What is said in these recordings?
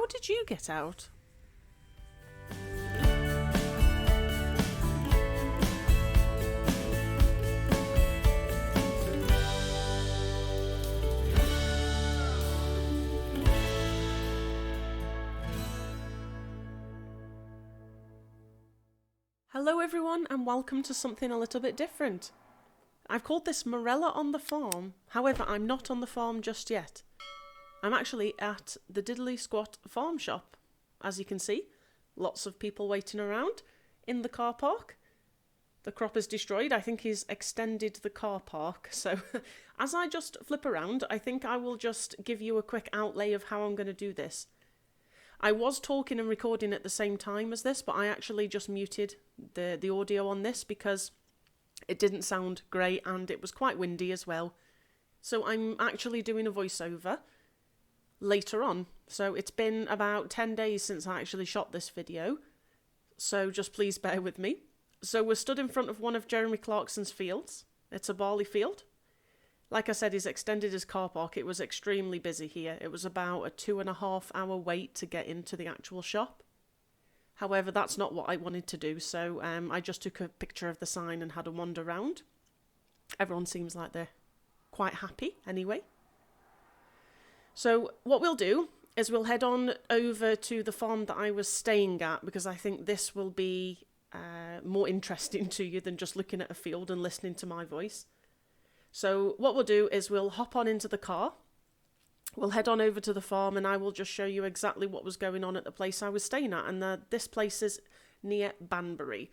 how did you get out? Hello everyone and welcome to something a little bit different. I've called this Marela on the farm, however I'm not on the farm just yet. I'm actually at the Diddly Squat farm shop. As you can see, lots of people waiting around in the car park. The crop is destroyed. I think he's extended the car park, so as I just flip around, I think I will just give you a quick outlay of how I'm going to do this. I was talking and recording at the same time as this, but I actually just muted the audio on this because it didn't sound great and it was quite windy as well. So I'm actually doing a voiceover later on. So it's been about 10 days since I actually shot this video. So just please bear with me. So we're stood in front of one of Jeremy Clarkson's fields. It's a barley field. Like I said, he's extended his car park. It was extremely busy here. It was about a 2.5 hour wait to get into the actual shop. However, that's not what I wanted to do, so I just took a picture of the sign and had a wander around. Everyone seems like they're quite happy anyway. So what we'll do is we'll head on over to the farm that I was staying at, because I think this will be more interesting to you than just looking at a field and listening to my voice. So what we'll do is we'll hop on into the car, we'll head on over to the farm, and I will just show you exactly what was going on at the place I was staying at. And this place is near Banbury.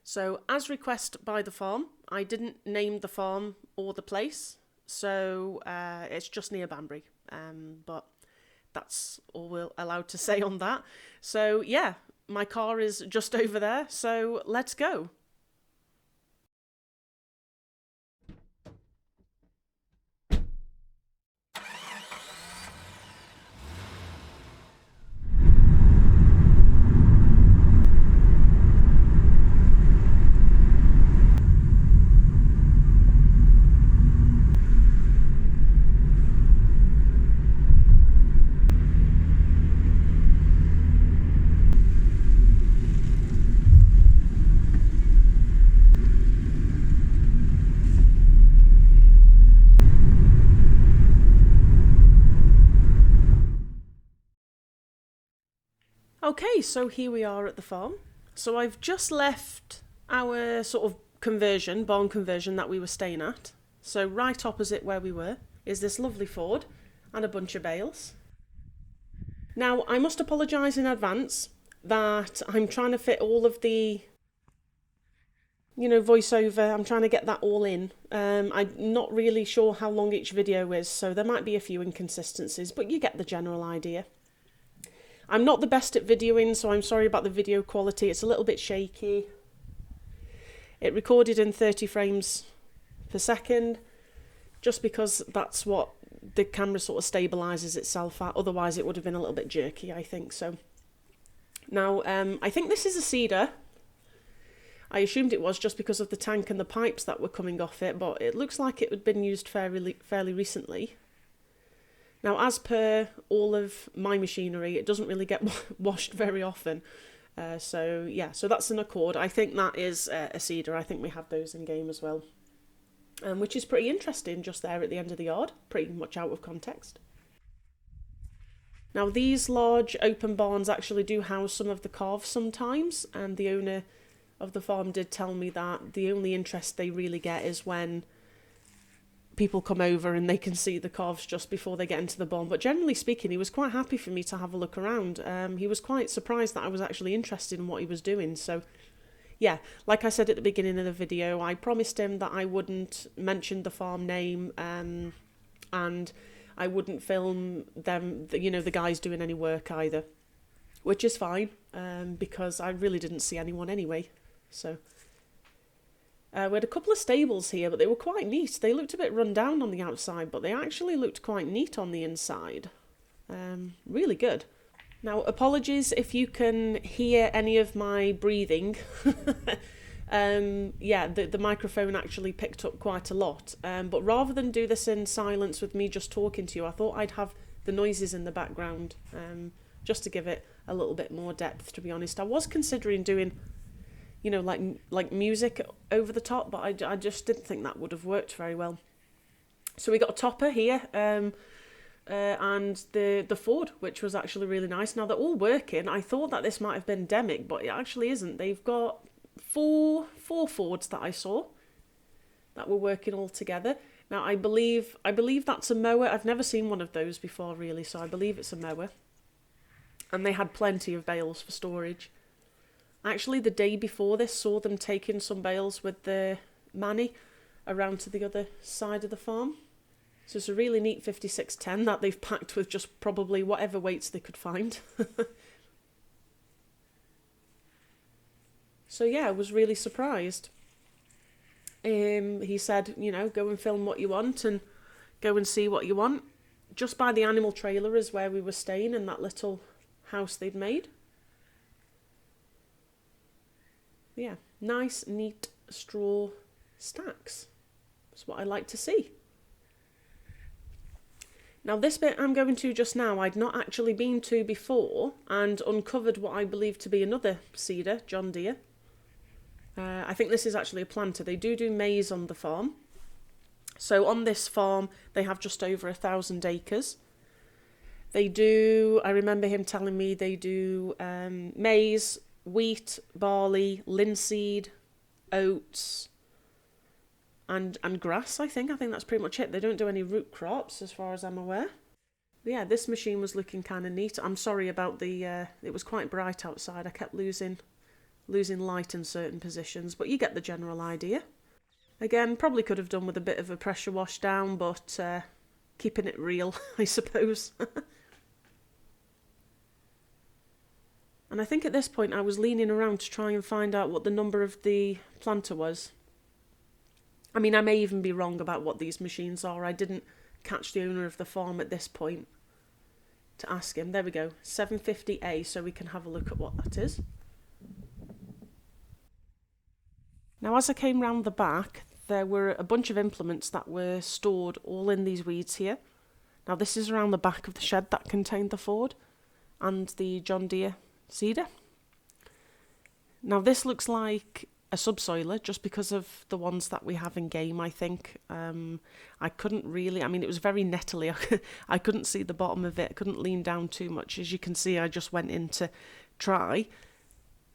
So as requested by the farm, I didn't name the farm or the place, so it's just near Banbury. But that's all we're allowed to say on that. So yeah, my car is just over there, so let's go. Okay, so here we are at the farm. So I've just left our sort of barn conversion that we were staying at. So right opposite where we were is this lovely Ford and a bunch of bales. Now, I must apologise in advance that I'm trying to fit all of the, voiceover. I'm trying to get that all in. I'm not really sure how long each video is, so there might be a few inconsistencies, but you get the general idea. I'm not the best at videoing, so I'm sorry about the video quality. It's a little bit shaky. It recorded in 30 frames per second, just because that's what the camera sort of stabilises itself at. Otherwise, it would have been a little bit jerky, I think. So now, I think this is a cedar. I assumed it was just because of the tank and the pipes that were coming off it, but it looks like it had been used fairly recently. Now, as per all of my machinery, it doesn't really get washed very often. So that's an Accord. I think that is a cedar. I think we have those in game as well. Which is pretty interesting, just there at the end of the yard. Pretty much out of context. Now, these large open barns actually do house some of the calves sometimes. And the owner of the farm did tell me that the only interest they really get is when people come over and they can see the calves just before they get into the barn. But generally speaking, he was quite happy for me to have a look around. He was quite surprised that I was actually interested in what he was doing. So yeah, like I said at the beginning of the video, I promised him that I wouldn't mention the farm name and I wouldn't film them, the guys doing any work either, which is fine because I really didn't see anyone anyway. So we had a couple of stables here, but they were quite neat. They looked a bit run down on the outside, but they actually looked quite neat on the inside. Really good. Now, apologies if you can hear any of my breathing. The microphone actually picked up quite a lot. But rather than do this in silence with me just talking to you, I thought I'd have the noises in the background just to give it a little bit more depth, to be honest. I was considering doing, you know, like music over the top, but I just didn't think that would have worked very well. So we got a topper here, and the Ford, which was actually really nice. Now they're all working. I thought that this might have been Demic, but it actually isn't. They've got four Fords that I saw that were working all together. Now I believe that's a mower. I've never seen one of those before, really, so I believe it's a mower. And they had plenty of bales for storage. Actually, the day before this, saw them taking some bales with the Manny around to the other side of the farm. So it's a really neat 5610 that they've packed with just probably whatever weights they could find. So yeah, I was really surprised. He said, you know, go and film what you want and go and see what you want. Just by the animal trailer is where we were staying, in that little house they'd made. Yeah, nice, neat straw stacks. That's what I like to see. Now this bit I'm going to just now, I'd not actually been to before, and uncovered what I believe to be another seeder, John Deere. I think this is actually a planter. They do maize on the farm. So on this farm, they have just over 1,000 acres. They do, I remember him telling me, they do maize, wheat, barley, linseed, oats, and grass, I think. I think that's pretty much it. They don't do any root crops, as far as I'm aware. But yeah, this machine was looking kind of neat. I'm sorry about the, it was quite bright outside. I kept losing light in certain positions, but you get the general idea. Again, probably could have done with a bit of a pressure wash down, but keeping it real, I suppose. And I think at this point I was leaning around to try and find out what the number of the planter was. I mean, I may even be wrong about what these machines are. I didn't catch the owner of the farm at this point to ask him. There we go, 750A, so we can have a look at what that is. Now, as I came round the back, there were a bunch of implements that were stored all in these weeds here. Now, this is around the back of the shed that contained the Ford and the John Deere seeder. Now, this looks like a subsoiler just because of the ones that we have in game, I think. I couldn't really, I mean, it was very nettly. I couldn't see the bottom of it. I couldn't lean down too much. As you can see, I just went in to try.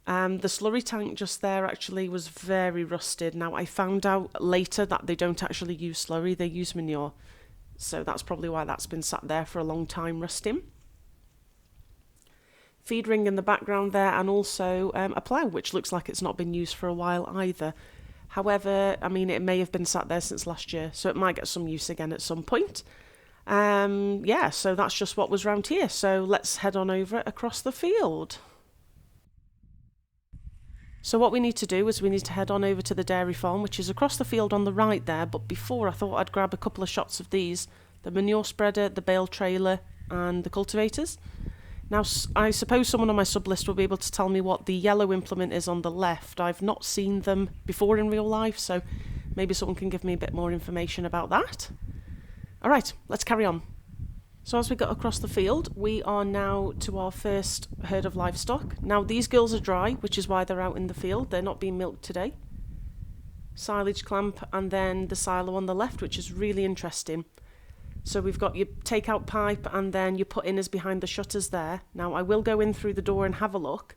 The slurry tank just there actually was very rusted. Now, I found out later that they don't actually use slurry, they use manure. So that's probably why that's been sat there for a long time rusting. Feed ring in the background there, and also a plough, which looks like it's not been used for a while either. However, I mean, it may have been sat there since last year, so it might get some use again at some point. Yeah, so that's just what was round here. So let's head on over across the field. So what we need to do is we need to head on over to the dairy farm, which is across the field on the right there. But before, I thought I'd grab a couple of shots of these: the manure spreader, the bale trailer, and the cultivators. Now, I suppose someone on my sub list will be able to tell me what the yellow implement is on the left. I've not seen them before in real life, so maybe someone can give me a bit more information about that. All right, let's carry on. So as we got across the field, we are now to our first herd of livestock. Now, these girls are dry, which is why they're out in the field. They're not being milked today. Silage clamp, and then the silo on the left, which is really interesting. So we've got your take-out pipe, and then your put-in behind the shutters there. Now, I will go in through the door and have a look.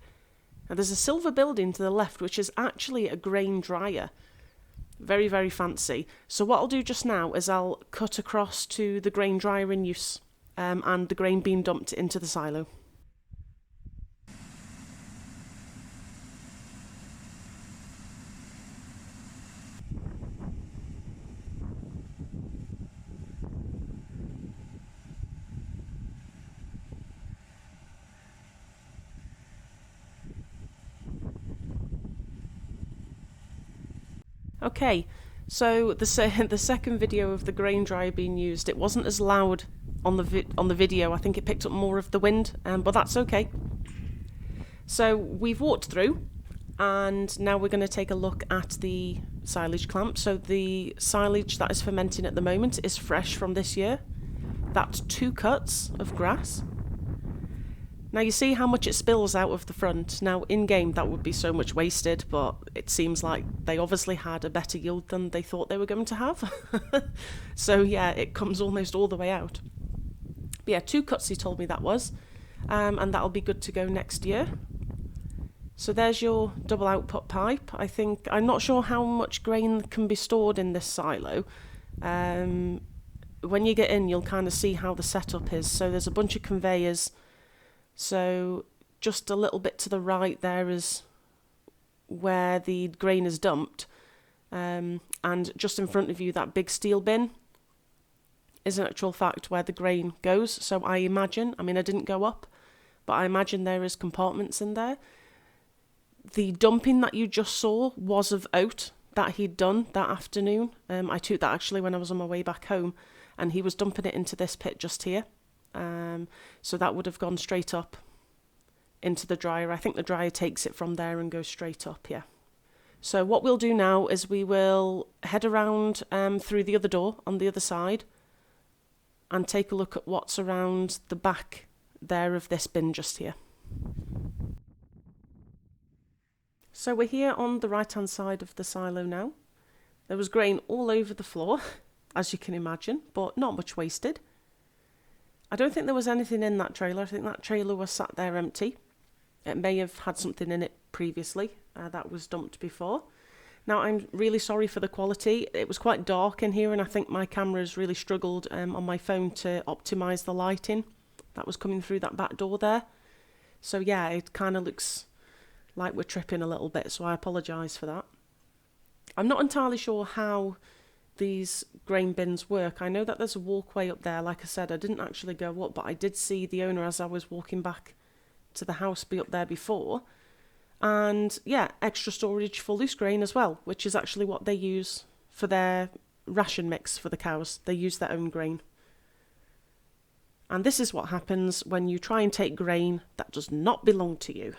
Now, there's a silver building to the left, which is actually a grain dryer. Very, very fancy. So what I'll do just now is I'll cut across to the grain dryer in use, and the grain being dumped into the silo. Okay, so the second video of the grain dryer being used, it wasn't as loud on the video. I think it picked up more of the wind, but that's okay. So we've walked through, and now we're going to take a look at the silage clamp. So the silage that is fermenting at the moment is fresh from this year. That's 2 cuts of grass. Now you see how much it spills out of the front. Now in game that would be so much wasted, but it seems like they obviously had a better yield than they thought they were going to have. So yeah, it comes almost all the way out. But yeah, 2 cuts he told me that was, and that'll be good to go next year. So there's your double output pipe. I'm not sure how much grain can be stored in this silo. When you get in, you'll kind of see how the setup is. So there's a bunch of conveyors. So just a little bit to the right there is where the grain is dumped. And just in front of you, that big steel bin is in actual fact where the grain goes. So I imagine, I didn't go up, but I imagine there is compartments in there. The dumping that you just saw was of oat that he'd done that afternoon. I took that actually when I was on my way back home, and he was dumping it into this pit just here. So that would have gone straight up into the dryer. I think the dryer takes it from there and goes straight up, yeah. So what we'll do now is we will head around through the other door on the other side and take a look at what's around the back there of this bin just here. So we're here on the right hand side of the silo now. There was grain all over the floor, as you can imagine, but not much wasted. I don't think there was anything in that trailer. I think that trailer was sat there empty. It may have had something in it previously that was dumped before. Now I'm really sorry for the quality. It was quite dark in here, and I think my camera's really struggled on my phone to optimise the lighting that was coming through that back door there. So yeah, it kind of looks like we're tripping a little bit, so I apologise for that. I'm not entirely sure how these grain bins work. I know that there's a walkway up there. Like I said, I didn't actually go up, but I did see the owner as I was walking back to the house be up there before. And yeah, extra storage for loose grain as well, which is actually what they use for their ration mix for the cows. They use their own grain. And this is what happens when you try and take grain that does not belong to you.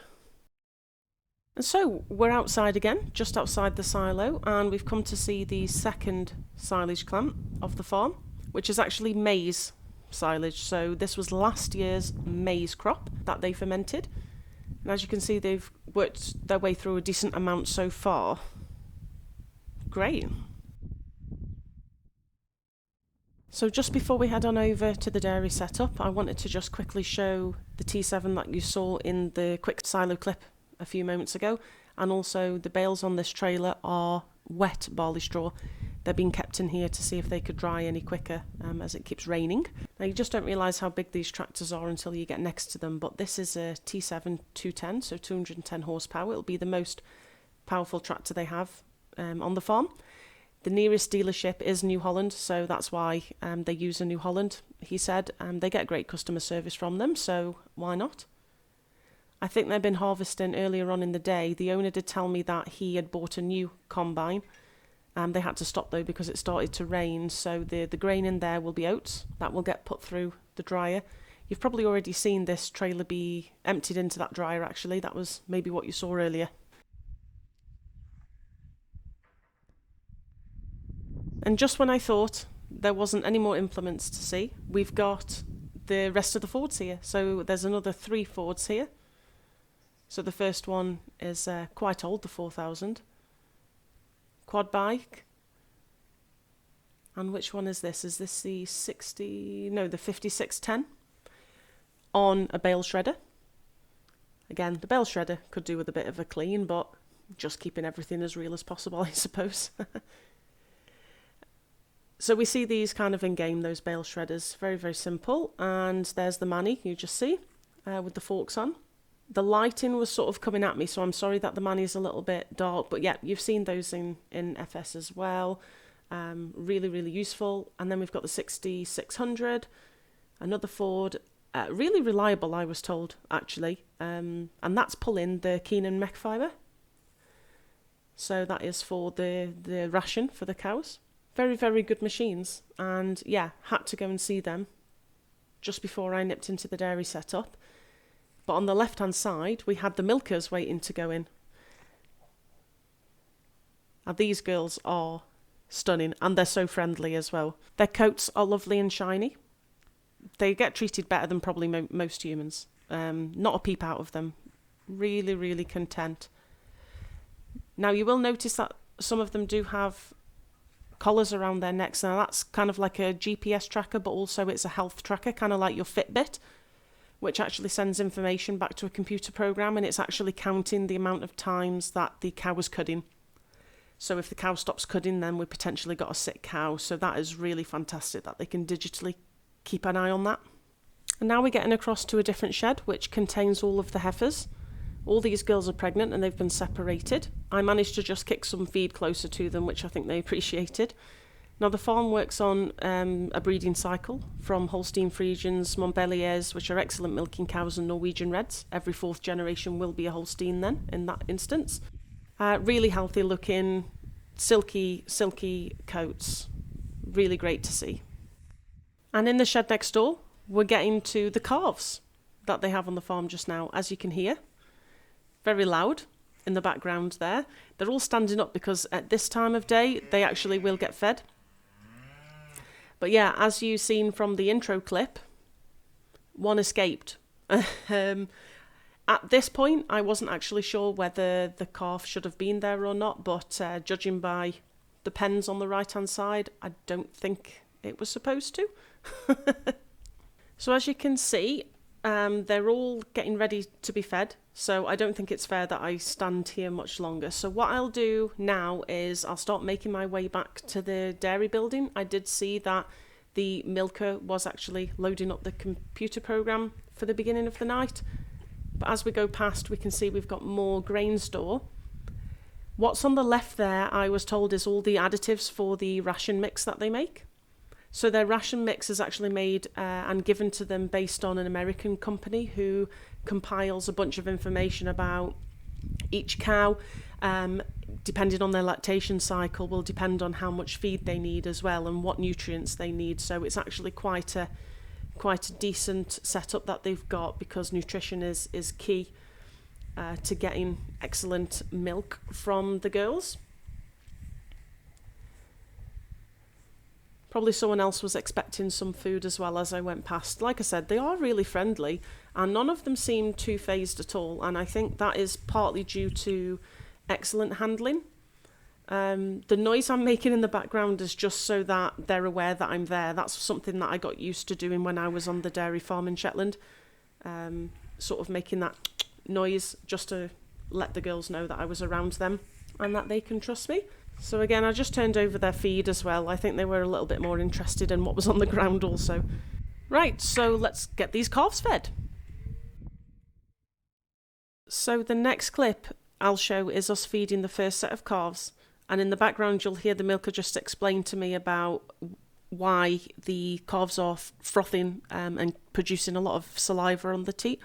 And so we're outside again, just outside the silo, and we've come to see the second silage plant of the farm, which is actually maize silage. So this was last year's maize crop that they fermented. And as you can see, they've worked their way through a decent amount so far. Great. So just before we head on over to the dairy setup, I wanted to just quickly show the T7 that you saw in the quick silo clip a few moments ago, and also the bales on this trailer are wet barley straw. They're being kept in here to see if they could dry any quicker as it keeps raining. Now you just don't realise how big these tractors are until you get next to them, but this is a T7 210, so 210 horsepower. It'll be the most powerful tractor they have on the farm. The nearest dealership is New Holland, so that's why they use a New Holland, he said. They get great customer service from them, so why not? I think they've been harvesting earlier on in the day. The owner did tell me that he had bought a new combine. They had to stop though because it started to rain, so the grain in there will be oats that will get put through the dryer. You've probably already seen this trailer be emptied into that dryer actually. That was maybe what you saw earlier. And just when I thought there wasn't any more implements to see, we've got the rest of the Fords here. So there's another 3 Fords here. So the first one is quite old, the 4000. Quad bike. And which one is this? Is this the 5610? On a bale shredder. Again, the bale shredder could do with a bit of a clean, but just keeping everything as real as possible, I suppose. So we see these kind of in game, those bale shredders. Very, very simple. And there's the Manny, you just see, with the forks on. The lighting was sort of coming at me, so I'm sorry that the Manny is a little bit dark. But yeah, you've seen those in FS as well. Really, really useful. And then we've got the 6600, another Ford. Really reliable, I was told, actually. And that's pulling the Keenan mech fibre. So that is for the ration for the cows. Very, very good machines. And yeah, had to go and see them just before I nipped into the dairy setup. But on the left-hand side, we had the milkers waiting to go in. And these girls are stunning, and they're so friendly as well. Their coats are lovely and shiny. They get treated better than probably most humans. not a peep out of them. Really, really content. Now you will notice that some of them do have collars around their necks. Now that's kind of like a GPS tracker, but also it's a health tracker, kind of like your Fitbit, which actually sends information back to a computer program, and it's actually counting the amount of times that the cow was cuddying. So if the cow stops cuddying, then we potentially got a sick cow. So that is really fantastic that they can digitally keep an eye on that. And now we're getting across to a different shed, which contains all of the heifers. All these girls are pregnant and they've been separated. I managed to just kick some feed closer to them, which I think they appreciated. Now the farm works on a breeding cycle from Holstein Friesians, Montbelliers, which are excellent milking cows, and Norwegian Reds. Every 4th generation will be a Holstein then, in that instance. Really healthy looking, silky coats. Really great to see. And in the shed next door, we're getting to the calves that they have on the farm just now, as you can hear. Very loud in the background there. They're all standing up because at this time of day, they actually will get fed. But yeah, as you've seen from the intro clip, one escaped. At this point, I wasn't actually sure whether the calf should have been there or not, but judging by the pens on the right-hand side, I don't think it was supposed to. So as you can see, they're all getting ready to be fed, so I don't think it's fair that I stand here much longer. So what I'll do now is I'll start making my way back to the dairy building. I did see that the milker was actually loading up the computer program for the beginning of the night. But as we go past, we can see we've got more grain store. What's on the left there, I was told, is all the additives for the ration mix that they make. So their ration mix is actually made and given to them based on an American company who compiles a bunch of information about each cow. Depending on their lactation cycle will depend on how much feed they need as well and what nutrients they need. So it's actually quite a decent setup that they've got, because nutrition is key to getting excellent milk from the girls. Probably someone else was expecting some food as well as I went past. Like I said, they are really friendly and none of them seem too phased at all, and I think that is partly due to excellent handling. The noise I'm making in the background is just so that they're aware that I'm there. That's something that I got used to doing when I was on the dairy farm in Shetland. Sort of making that noise just to let the girls know that I was around them and that they can trust me. So again, I just turned over their feed as well. I think they were a little bit more interested in what was on the ground also. Right, so let's get these calves fed. So the next clip I'll show is us feeding the first set of calves. And in the background, you'll hear the milker just explain to me about why the calves are frothing and producing a lot of saliva on the teat.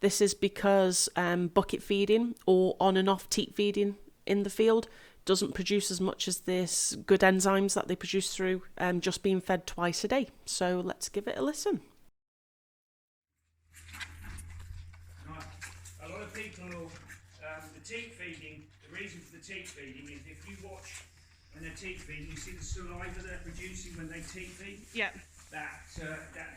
This is because bucket feeding or on and off teat feeding in the field doesn't produce as much as this good enzymes that they produce through just being fed twice a day. So let's give it a listen. A lot of people, the teat feeding, the reason for the teat feeding is if you watch when they're teat feeding, you see the saliva they're producing when they teat feed? Yeah. That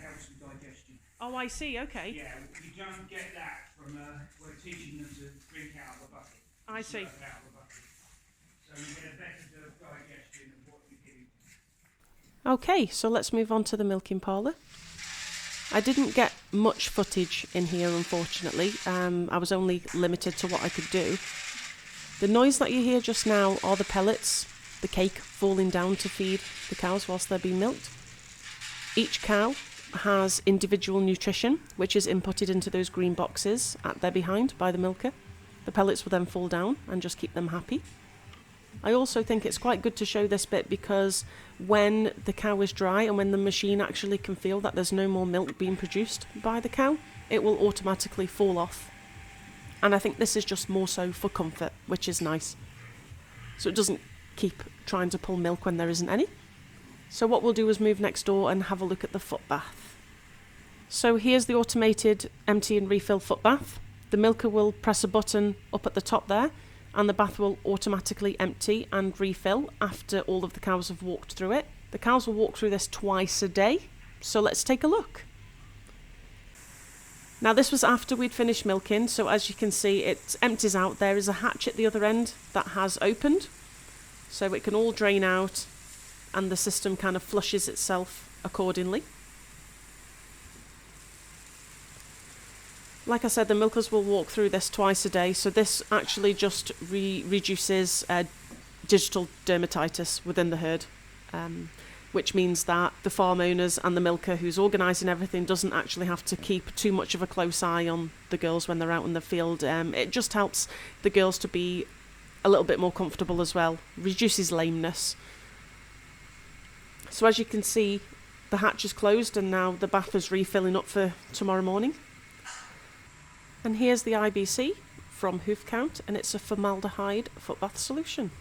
helps with digestion. Oh, I see, okay. Yeah, you don't get that from, we're teaching them to drink out of a bucket. I see. Out of a bucket. So you get a better digestion of what you're giving. Okay, so let's move on to the milking parlour. I didn't get much footage in here, unfortunately. I was only limited to what I could do. The noise that you hear just now are the pellets, the cake falling down to feed the cows whilst they're being milked. Each cow has individual nutrition, which is inputted into those green boxes at their behind by the milker. The pellets will then fall down and just keep them happy. I also think it's quite good to show this bit because when the cow is dry and when the machine actually can feel that there's no more milk being produced by the cow, it will automatically fall off. And I think this is just more so for comfort, which is nice. So it doesn't keep trying to pull milk when there isn't any. So what we'll do is move next door and have a look at the foot bath. So here's the automated empty and refill foot bath. The milker will press a button up at the top there, and the bath will automatically empty and refill after all of the cows have walked through it. The cows will walk through this twice a day, so let's take a look. Now this was after we'd finished milking, so as you can see it empties out. There is a hatch at the other end that has opened, so it can all drain out and the system kind of flushes itself accordingly. Like I said, the milkers will walk through this twice a day, so this actually just reduces digital dermatitis within the herd, which means that the farm owners and the milker who's organising everything doesn't actually have to keep too much of a close eye on the girls when they're out in the field. It just helps the girls to be a little bit more comfortable as well, reduces lameness. So as you can see, the hatch is closed and now the bath is refilling up for tomorrow morning. And here's the IBC from Hoof Count, and it's a formaldehyde foot bath solution.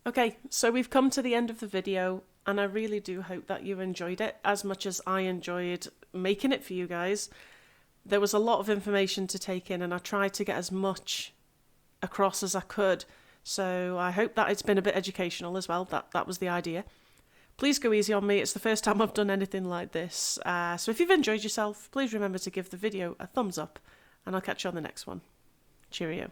Okay, so we've come to the end of the video, and I really do hope that you enjoyed it as much as I enjoyed making it for you guys. There was a lot of information to take in, and I tried to get as much across as I could, so I hope that it's been a bit educational as well. That was the idea. Please go easy on me, it's the first time I've done anything like this. So if you've enjoyed yourself, please remember to give the video a thumbs up, and I'll catch you on the next one. Cheerio.